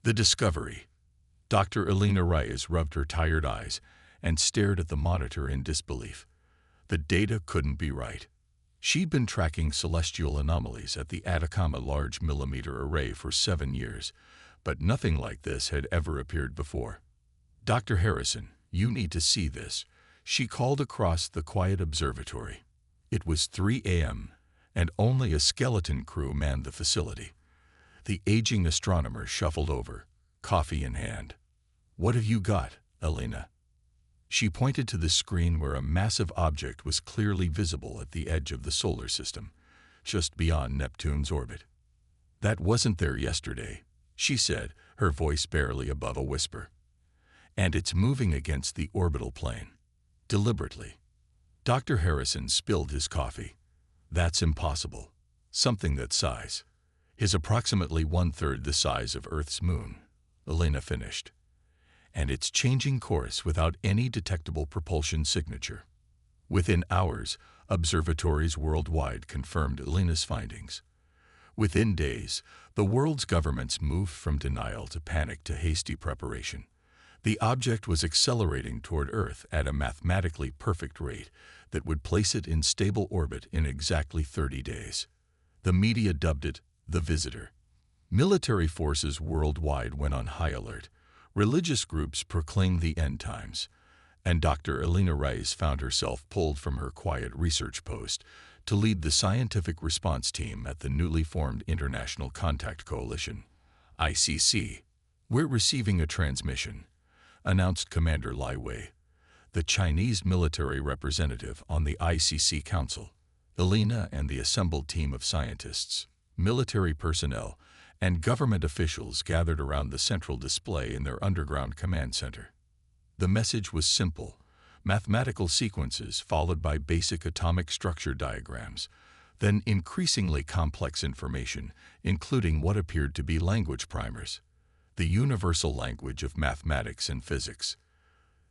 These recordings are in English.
The discovery. Dr. Elena Reyes rubbed her tired eyes and stared at the monitor in disbelief. The data couldn't be right. She'd been tracking celestial anomalies at the Atacama Large Millimeter Array for 7 years, but nothing like this had ever appeared before. "Dr. Harrison, you need to see this," she called across the quiet observatory. It was 3 a.m., and only a skeleton crew manned the facility. The aging astronomer shuffled over, coffee in hand. "What have you got, Elena?" She pointed to the screen where a massive object was clearly visible at the edge of the solar system, just beyond Neptune's orbit. "That wasn't there yesterday," she said, her voice barely above a whisper. "And it's moving against the orbital plane. Deliberately." Dr. Harrison spilled his coffee. "That's impossible. Something that size is approximately 1/3 the size of Earth's moon," Elena finished. "And it's changing course without any detectable propulsion signature." Within hours, observatories worldwide confirmed Elena's findings. Within days, the world's governments moved from denial to panic to hasty preparation. The object was accelerating toward Earth at a mathematically perfect rate that would place it in stable orbit in exactly 30 days. The media dubbed it the Visitor. Military forces worldwide went on high alert. Religious groups proclaimed the end times, and Dr. Elena Reyes found herself pulled from her quiet research post to lead the scientific response team at the newly formed International Contact Coalition, ICC. "We're receiving a transmission," announced Commander Lai Wei, the Chinese military representative on the ICC Council. Elena and the assembled team of scientists, military personnel, and government officials gathered around the central display in their underground command center. The message was simple: mathematical sequences followed by basic atomic structure diagrams, then increasingly complex information, including what appeared to be language primers, the universal language of mathematics and physics.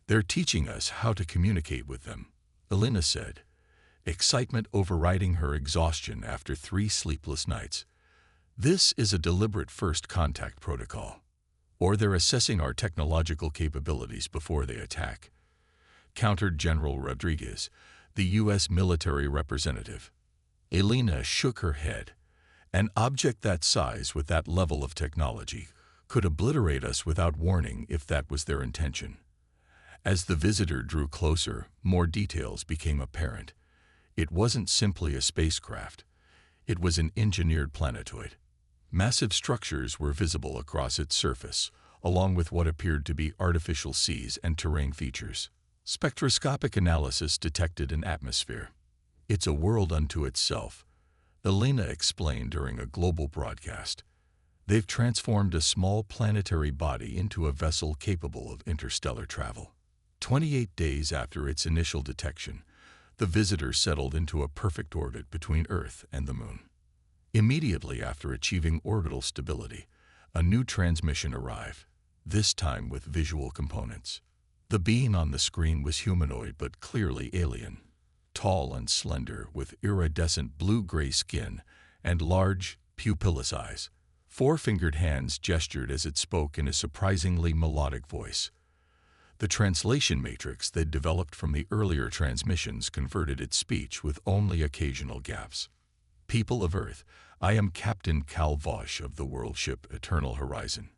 "They're teaching us how to communicate with them," Elena said, excitement overriding her exhaustion after 3 sleepless nights. "This is a deliberate first contact protocol, or they're assessing our technological capabilities before they attack," countered General Rodriguez, the U.S. military representative. Elena shook her head. "An object that size with that level of technology could obliterate us without warning if that was their intention." As the visitor drew closer, more details became apparent. It wasn't simply a spacecraft. It was an engineered planetoid. Massive structures were visible across its surface, along with what appeared to be artificial seas and terrain features. Spectroscopic analysis detected an atmosphere. "It's a world unto itself," Elena explained during a global broadcast. "They've transformed a small planetary body into a vessel capable of interstellar travel." 28 days after its initial detection, the visitor settled into a perfect orbit between Earth and the Moon. Immediately after achieving orbital stability, a new transmission arrived, this time with visual components. The being on the screen was humanoid but clearly alien. Tall and slender, with iridescent blue-gray skin and large, pupilless eyes. 4-fingered hands gestured as it spoke in a surprisingly melodic voice. The translation matrix they'd developed from the earlier transmissions converted its speech with only occasional gaps. "People of Earth, I am Captain Cal Vosh of the world ship Eternal Horizon.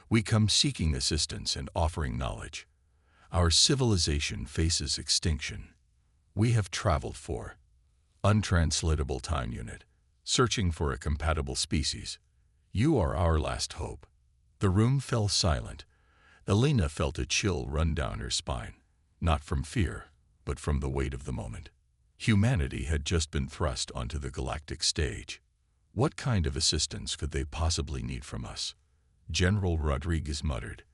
We come seeking assistance and offering knowledge. Our civilization faces extinction. We have traveled for untranslatable time unit, searching for a compatible species. You are our last hope." The room fell silent. Elena felt a chill run down her spine, not from fear, but from the weight of the moment. Humanity had just been thrust onto the galactic stage. What kind of assistance could they possibly need from us? General Rodriguez muttered.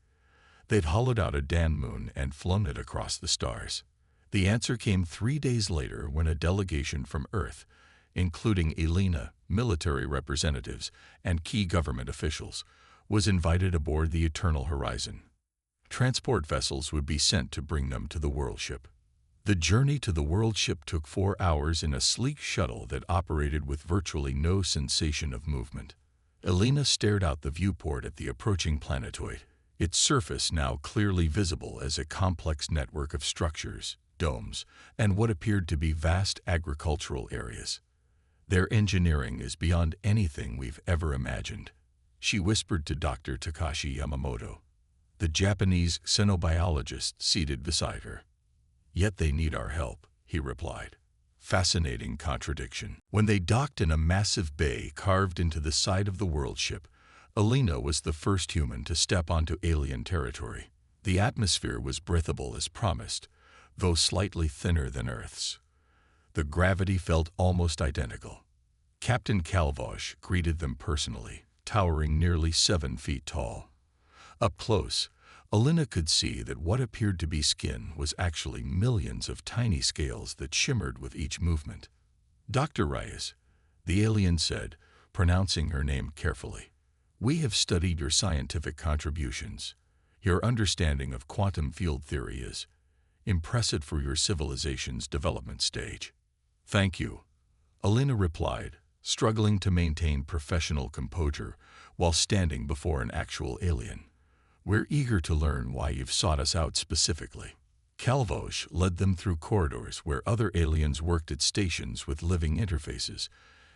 They'd hollowed out a Dan moon and flown it across the stars. The answer came 3 days later when a delegation from Earth, including Elena, military representatives, and key government officials, was invited aboard the Eternal Horizon. Transport vessels would be sent to bring them to the world ship. The journey to the world ship took 4 hours in a sleek shuttle that operated with virtually no sensation of movement. Elena stared out the viewport at the approaching planetoid, its surface now clearly visible as a complex network of structures, domes, and what appeared to be vast agricultural areas. Their engineering is beyond anything we've ever imagined, she whispered to Dr. Takashi Yamamoto, the Japanese xenobiologist seated beside her. Yet they need our help, he replied. Fascinating contradiction. When they docked in a massive bay carved into the side of the world ship, Elena was the first human to step onto alien territory. The atmosphere was breathable as promised, though slightly thinner than Earth's. The gravity felt almost identical. Captain Calvosh greeted them personally, towering nearly 7 feet tall. Up close, Elena could see that what appeared to be skin was actually millions of tiny scales that shimmered with each movement. Dr. Reyes, the alien said, pronouncing her name carefully, we have studied your scientific contributions. Your understanding of quantum field theory is impressive for your civilization's development stage. Thank you, Elena replied, struggling to maintain professional composure while standing before an actual alien. We're eager to learn why you've sought us out specifically. Calvosh led them through corridors where other aliens worked at stations with living interfaces,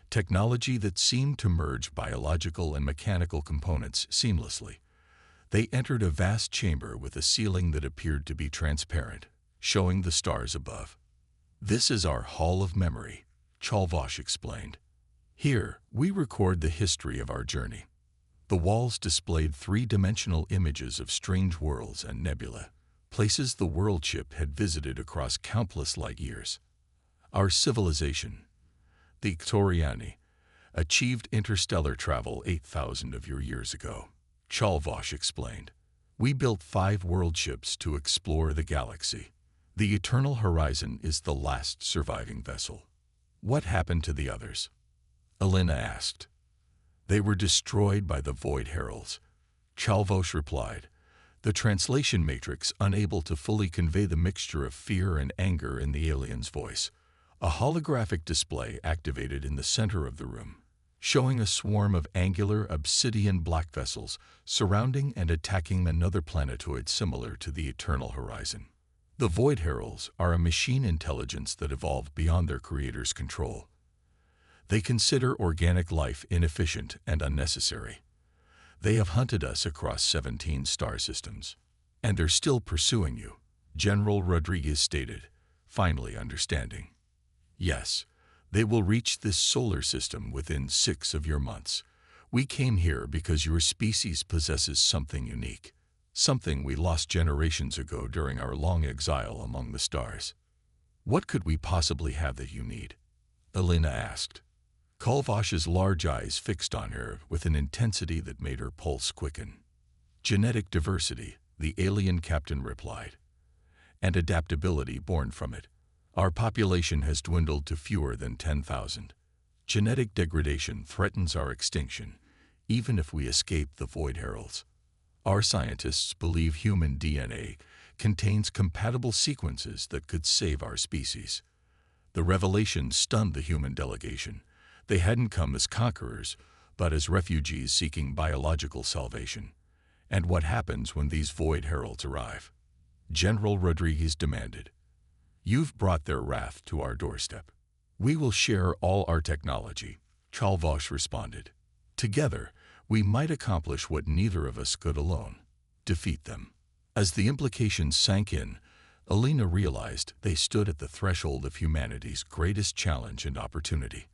technology that seemed to merge biological and mechanical components seamlessly. They entered a vast chamber with a ceiling that appeared to be transparent, showing the stars above. This is our Hall of Memory, Calvosh explained. Here, we record the history of our journey. The walls displayed three-dimensional images of strange worlds and nebula, places the world ship had visited across countless light years. Our civilization, the Ictoriani, achieved interstellar travel 8,000 of your years ago, Calvosh explained. We built 5 world ships to explore the galaxy. The Eternal Horizon is the last surviving vessel. What happened to the others? Elena asked. They were destroyed by the Void Heralds, Calvosh replied, the translation matrix unable to fully convey the mixture of fear and anger in the alien's voice. A holographic display activated in the center of the room, showing a swarm of angular obsidian black vessels surrounding and attacking another planetoid similar to the Eternal Horizon. The Void Heralds are a machine intelligence that evolved beyond their creator's control. They consider organic life inefficient and unnecessary. They have hunted us across 17 star systems. And they're still pursuing you, General Rodriguez stated, finally understanding. Yes, they will reach this solar system within 6 of your months. We came here because your species possesses something unique, something we lost generations ago during our long exile among the stars. What could we possibly have that you need? Elena asked. Calvosh's large eyes fixed on her with an intensity that made her pulse quicken. Genetic diversity, the alien captain replied, and adaptability born from it. Our population has dwindled to fewer than 10,000. Genetic degradation threatens our extinction, even if we escape the Void Heralds. Our scientists believe human DNA contains compatible sequences that could save our species. The revelation stunned the human delegation. They hadn't come as conquerors, but as refugees seeking biological salvation. And what happens when these Void Heralds arrive? General Rodriguez demanded. You've brought their wrath to our doorstep. We will share all our technology, Calvosh responded. Together, we might accomplish what neither of us could alone, defeat them. As the implications sank in, Elena realized they stood at the threshold of humanity's greatest challenge and opportunity.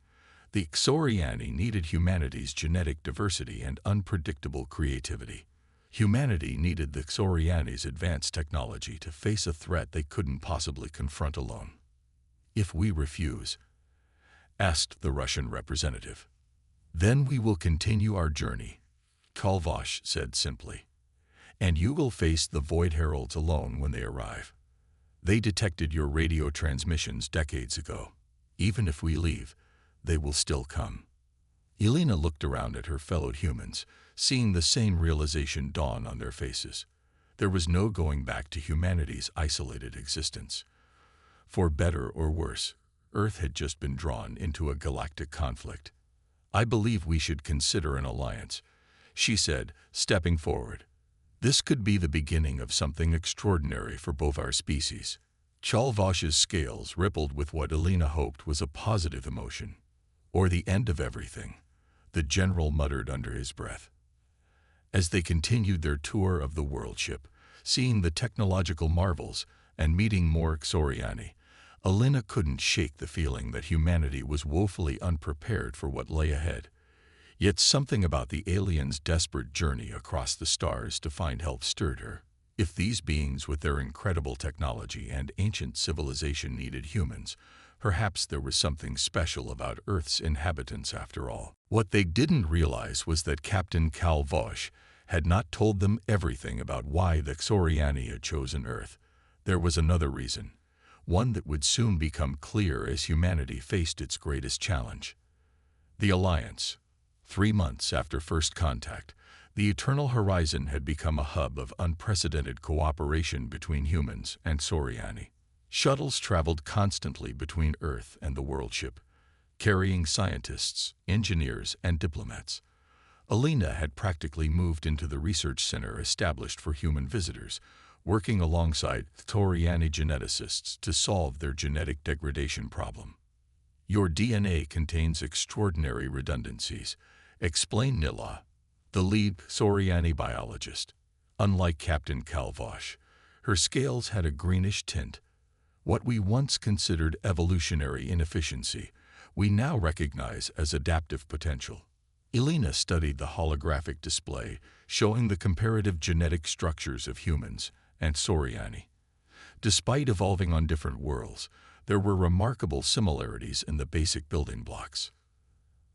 The Ixoriani needed humanity's genetic diversity and unpredictable creativity. Humanity needed the Ixoriani's advanced technology to face a threat they couldn't possibly confront alone. If we refuse, asked the Russian representative, then we will continue our journey, Calvosh said simply. And you will face the Void Heralds alone when they arrive. They detected your radio transmissions decades ago. Even if we leave, they will still come. Elena looked around at her fellow humans, seeing the same realization dawn on their faces. There was no going back to humanity's isolated existence. For better or worse, Earth had just been drawn into a galactic conflict. I believe we should consider an alliance, she said, stepping forward. This could be the beginning of something extraordinary for both our species. Chalvosh's scales rippled with what Elena hoped was a positive emotion. Or the end of everything, the general muttered under his breath. As they continued their tour of the world ship, seeing the technological marvels and meeting more Xoriani, Elena couldn't shake the feeling that humanity was woefully unprepared for what lay ahead. Yet something about the aliens' desperate journey across the stars to find help stirred her. If these beings with their incredible technology and ancient civilization needed humans, perhaps there was something special about Earth's inhabitants after all. What they didn't realize was that Captain Calvosh had not told them everything about why the Xoriani had chosen Earth. There was another reason, one that would soon become clear as humanity faced its greatest challenge. The Alliance. 3 months after first contact, the Eternal Horizon had become a hub of unprecedented cooperation between humans and Xoriani. Shuttles traveled constantly between Earth and the world ship, carrying scientists, engineers, and diplomats. Elena had practically moved into the research center established for human visitors, working alongside Xoriani geneticists to solve their genetic degradation problem. Your DNA contains extraordinary redundancies, explained Nila, the lead Xoriani biologist. Unlike Captain Calvosh, her scales had a greenish tint. What we once considered evolutionary inefficiency, we now recognize as adaptive potential. Elena studied the holographic display, showing the comparative genetic structures of humans and Xoriani. Despite evolving on different worlds, there were remarkable similarities in the basic building blocks.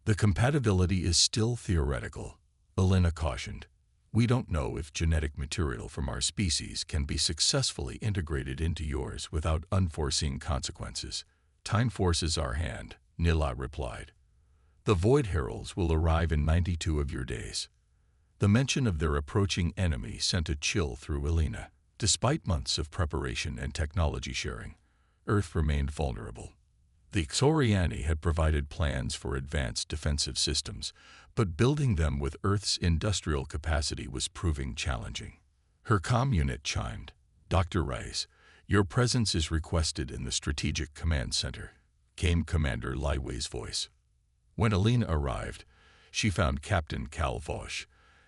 The compatibility is still theoretical, Elena cautioned. We don't know if genetic material from our species can be successfully integrated into yours without unforeseen consequences. Time forces our hand, Nila replied. The Void Heralds will arrive in 92 of your days. The mention of their approaching enemy sent a chill through Elena. Despite months of preparation and technology sharing, Earth remained vulnerable. The Xoriani had provided plans for advanced defensive systems, but building them with Earth's industrial capacity was proving challenging. Her comm unit chimed. Dr. Rice, your presence is requested in the Strategic Command Center, came Commander Liway's voice. When Elena arrived, she found Captain Calvosh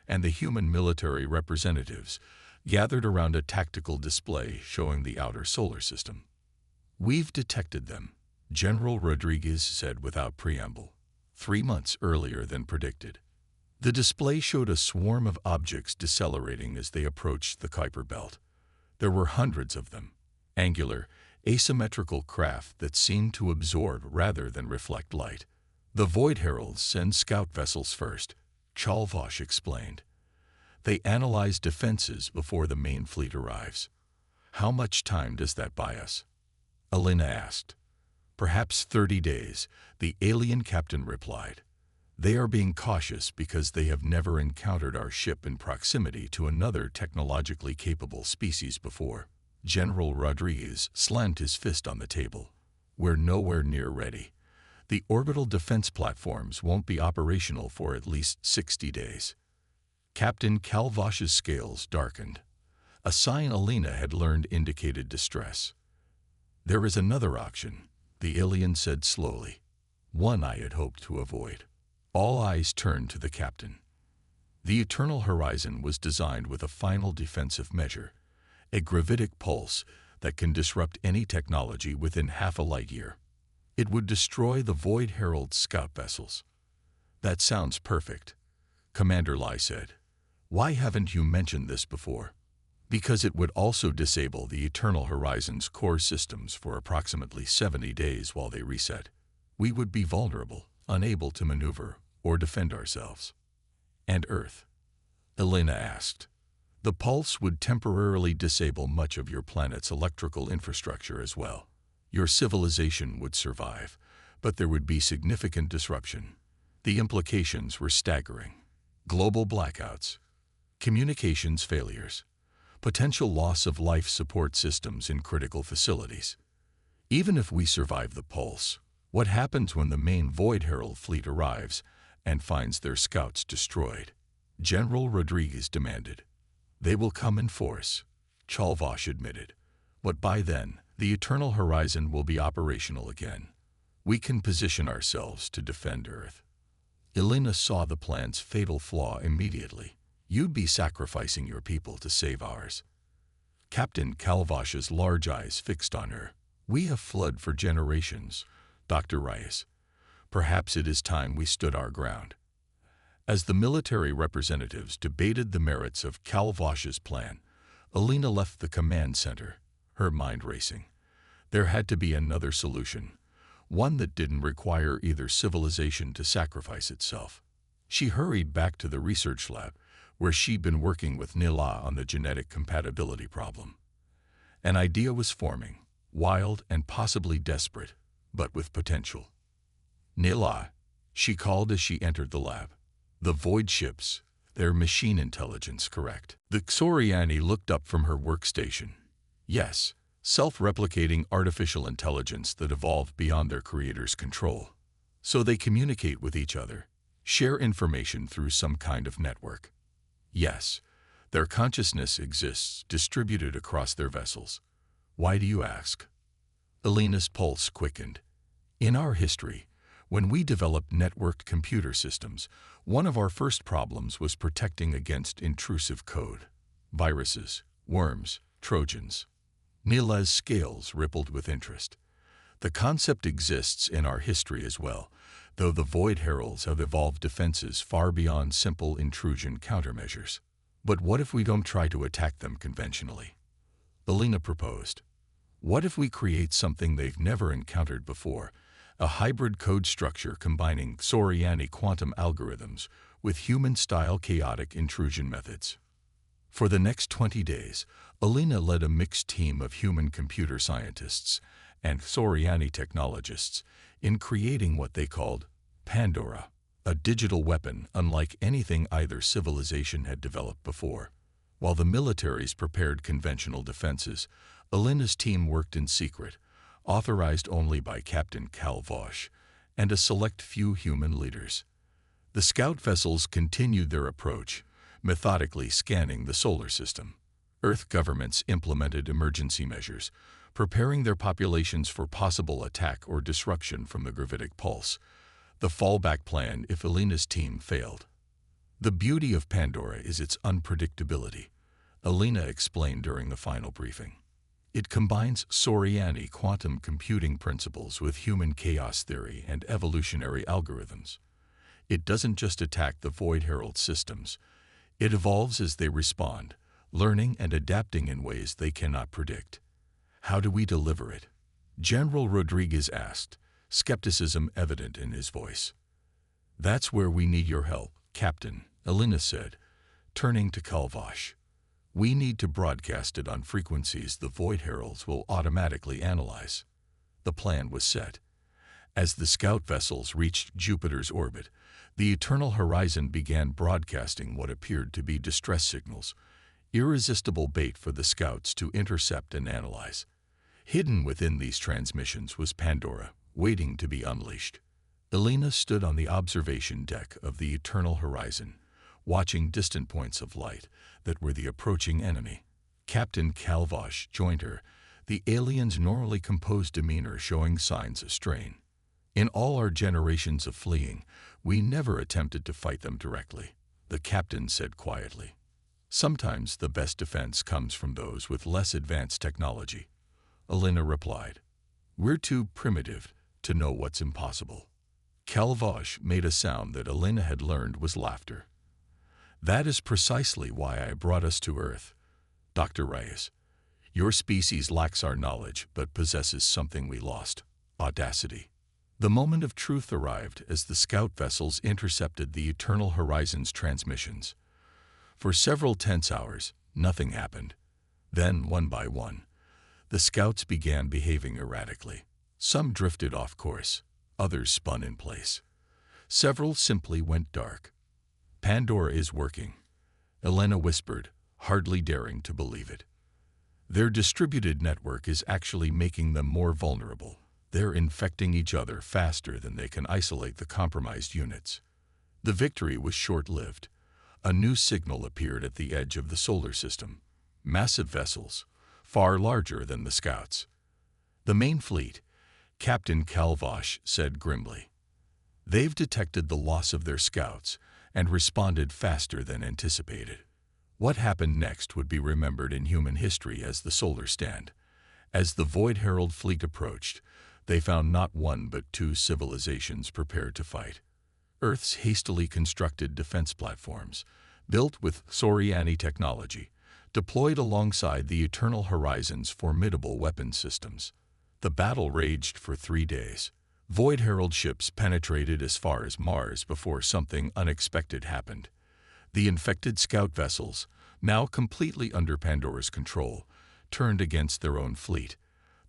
and the human military representatives gathered around a tactical display showing the outer solar system. We've detected them, General Rodriguez said without preamble, 3 months earlier than predicted. The display showed a swarm of objects decelerating as they approached the Kuiper Belt. There were hundreds of them, angular, asymmetrical craft that seemed to absorb rather than reflect light. The Void Heralds send scout vessels first, Chalvosh explained. They analyze defenses before the main fleet arrives. How much time does that buy us? Elena asked. Perhaps 30 days, the alien captain replied. They are being cautious because they have never encountered our ship in proximity to another technologically capable species before. General Rodriguez slammed his fist on the table. We're nowhere near ready. The orbital defense platforms won't be operational for at least 60 days. Captain Calvosh's scales darkened. A sign Elena had learned indicated distress. There is another option, the alien said slowly. One I had hoped to avoid. All eyes turned to the captain. The Eternal Horizon was designed with a final defensive measure, a gravitic pulse that can disrupt any technology within half a light year. It would destroy the Void Herald scout vessels. That sounds perfect, Commander Lai said. Why haven't you mentioned this before? Because it would also disable the Eternal Horizon's core systems for approximately 70 days while they reset. We would be vulnerable, unable to maneuver or defend ourselves. And Earth? Elena asked. The pulse would temporarily disable much of your planet's electrical infrastructure as well. Your civilization would survive, but there would be significant disruption. The implications were staggering. Global blackouts, communications failures, potential loss of life support systems in critical facilities. Even if we survive the pulse, what happens when the main Void Herald fleet arrives and finds their scouts destroyed. General Rodriguez demanded. They will come in force, Calvache admitted. But by then, the Eternal Horizon will be operational again. We can position ourselves to defend Earth. Elena saw the plan's fatal flaw immediately. You'd be sacrificing your people to save ours. Captain Calvache's large eyes fixed on her. We have fled for generations, Dr. Reyes. Perhaps it is time we stood our ground. As the military representatives debated the merits of Calvache's plan, Elena left the command center, her mind racing. There had to be another solution, one that didn't require either civilization to sacrifice itself. She hurried back to the research lab, where she'd been working with Nila on the genetic compatibility problem. An idea was forming, wild and possibly desperate, but with potential. Nila, she called as she entered the lab. The void ships, their machine intelligence correct. The Xoriani looked up from her workstation. Yes, self-replicating artificial intelligence that evolved beyond their creator's control. So they communicate with each other, share information through some kind of network. Yes, their consciousness exists distributed across their vessels. Why do you ask? Elena's pulse quickened. In our history, when we developed networked computer systems, one of our first problems was protecting against intrusive code. Viruses, worms, Trojans. Nila's scales rippled with interest. The concept exists in our history as well, though the Void Heralds have evolved defenses far beyond simple intrusion countermeasures. But what if we don't try to attack them conventionally? Elena proposed. What if we create something they've never encountered before, a hybrid code structure combining Xoriani quantum algorithms with human-style chaotic intrusion methods? For the next 20 days, Elena led a mixed team of human computer scientists and Xoriani technologists in creating what they called Pandora, a digital weapon unlike anything either civilization had developed before. While the militaries prepared conventional defenses, Elena's team worked in secret, authorized only by Captain Calvache and a select few human leaders. The scout vessels continued their approach, methodically scanning the solar system. Earth governments implemented emergency measures, preparing their populations for possible attack or disruption from the gravitic pulse, the fallback plan if Elena's team failed. The beauty of Pandora is its unpredictability, Elena explained during the final briefing. It combines Xoriani quantum computing principles with human chaos theory and evolutionary algorithms. It doesn't just attack the Void Herald systems. It evolves as they respond, learning and adapting in ways they cannot predict. How do we deliver it? General Rodriguez asked, skepticism evident in his voice. That's where we need your help, Captain, Elena said, turning to Calvache. We need to broadcast it on frequencies the Void Heralds will automatically analyze. The plan was set. As the scout vessels reached Jupiter's orbit, the Eternal Horizon began broadcasting what appeared to be distress signals, irresistible bait for the scouts to intercept and analyze. Hidden within these transmissions was Pandora, waiting to be unleashed. Elena stood on the observation deck of the Eternal Horizon, watching distant points of light that were the approaching enemy. Captain Calvache joined her, the alien's normally composed demeanor showing signs of strain. In all our generations of fleeing, we never attempted to fight them directly, the captain said quietly. Sometimes the best defense comes from those with less advanced technology. Elena replied. We're too primitive to know what's impossible. Calvache made a sound that Elena had learned was laughter. That is precisely why I brought us to Earth, Dr. Reyes. Your species lacks our knowledge but possesses something we lost, audacity. The moment of truth arrived as the scout vessels intercepted the Eternal Horizon's transmissions. For several tense hours, nothing happened. Then, one by one, the scouts began behaving erratically. Some drifted off course, others spun in place. Several simply went dark. Pandora is working, Elena whispered, hardly daring to believe it. Their distributed network is actually making them more vulnerable. They're infecting each other faster than they can isolate the compromised units. The victory was short-lived. A new signal appeared at the edge of the solar system. Massive vessels, far larger than the scouts. The main fleet, Captain Calvosh said grimly. They've detected the loss of their scouts and responded faster than anticipated. What happened next would be remembered in human history as the Solar Stand. As the Void Herald fleet approached, they found not one but two civilizations prepared to fight. Earth's hastily constructed defense platforms, built with Soriani technology, deployed alongside the Eternal Horizon's formidable weapon systems. The battle raged for 3 days. Void Herald ships penetrated as far as Mars before something unexpected happened. The infected scout vessels, now completely under Pandora's control, turned against their own fleet.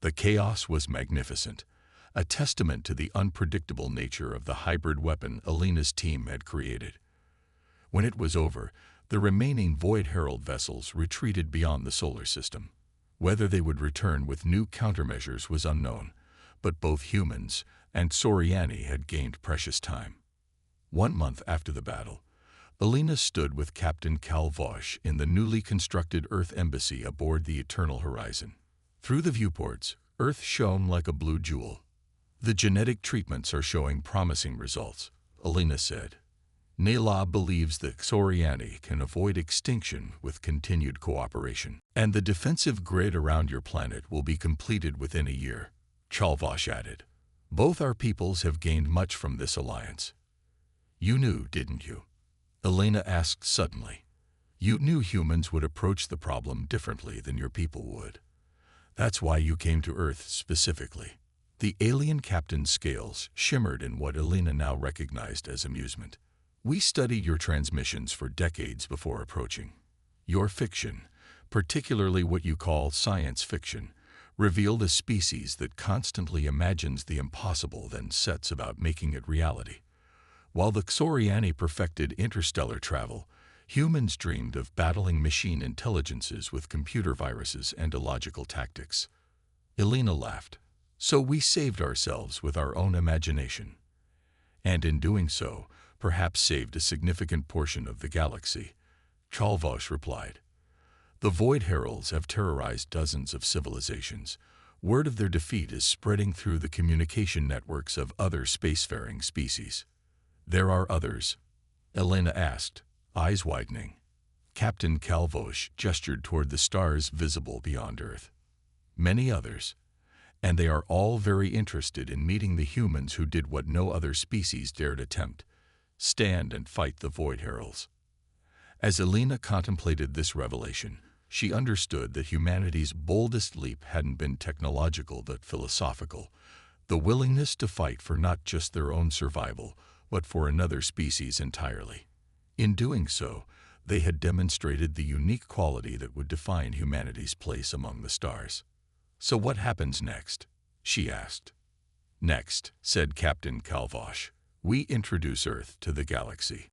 The chaos was magnificent, a testament to the unpredictable nature of the hybrid weapon Alina's team had created. When it was over, the remaining Void Herald vessels retreated beyond the solar system. Whether they would return with new countermeasures was unknown, but both humans and Soriani had gained precious time. 1 month after the battle, Alina stood with Captain Calvosh in the newly constructed Earth Embassy aboard the Eternal Horizon. Through the viewports, Earth shone like a blue jewel. The genetic treatments are showing promising results, Alina said. Nayla believes that Soriani can avoid extinction with continued cooperation. And the defensive grid around your planet will be completed within a year, Calvosh added. Both our peoples have gained much from this alliance. You knew, didn't you? Alina asked suddenly. You knew humans would approach the problem differently than your people would. That's why you came to Earth specifically. The alien captain's scales shimmered in what Alina now recognized as amusement. We studied your transmissions for decades before approaching. Your fiction, particularly what you call science fiction, revealed a species that constantly imagines the impossible then sets about making it reality. While the Soriani perfected interstellar travel, humans dreamed of battling machine intelligences with computer viruses and illogical tactics. Alina laughed. So we saved ourselves with our own imagination. And in doing so, perhaps saved a significant portion of the galaxy, Calvosh replied. The Void Heralds have terrorized dozens of civilizations. Word of their defeat is spreading through the communication networks of other spacefaring species. There are others? Alina asked, eyes widening. Captain Calvosh gestured toward the stars visible beyond Earth. Many others. And they are all very interested in meeting the humans who did what no other species dared attempt, stand and fight the Void Heralds. As Alina contemplated this revelation, she understood that humanity's boldest leap hadn't been technological but philosophical, the willingness to fight for not just their own survival, but for another species entirely. In doing so, they had demonstrated the unique quality that would define humanity's place among the stars. So what happens next? She asked. Next, said Captain Calvosh, we introduce Earth to the galaxy.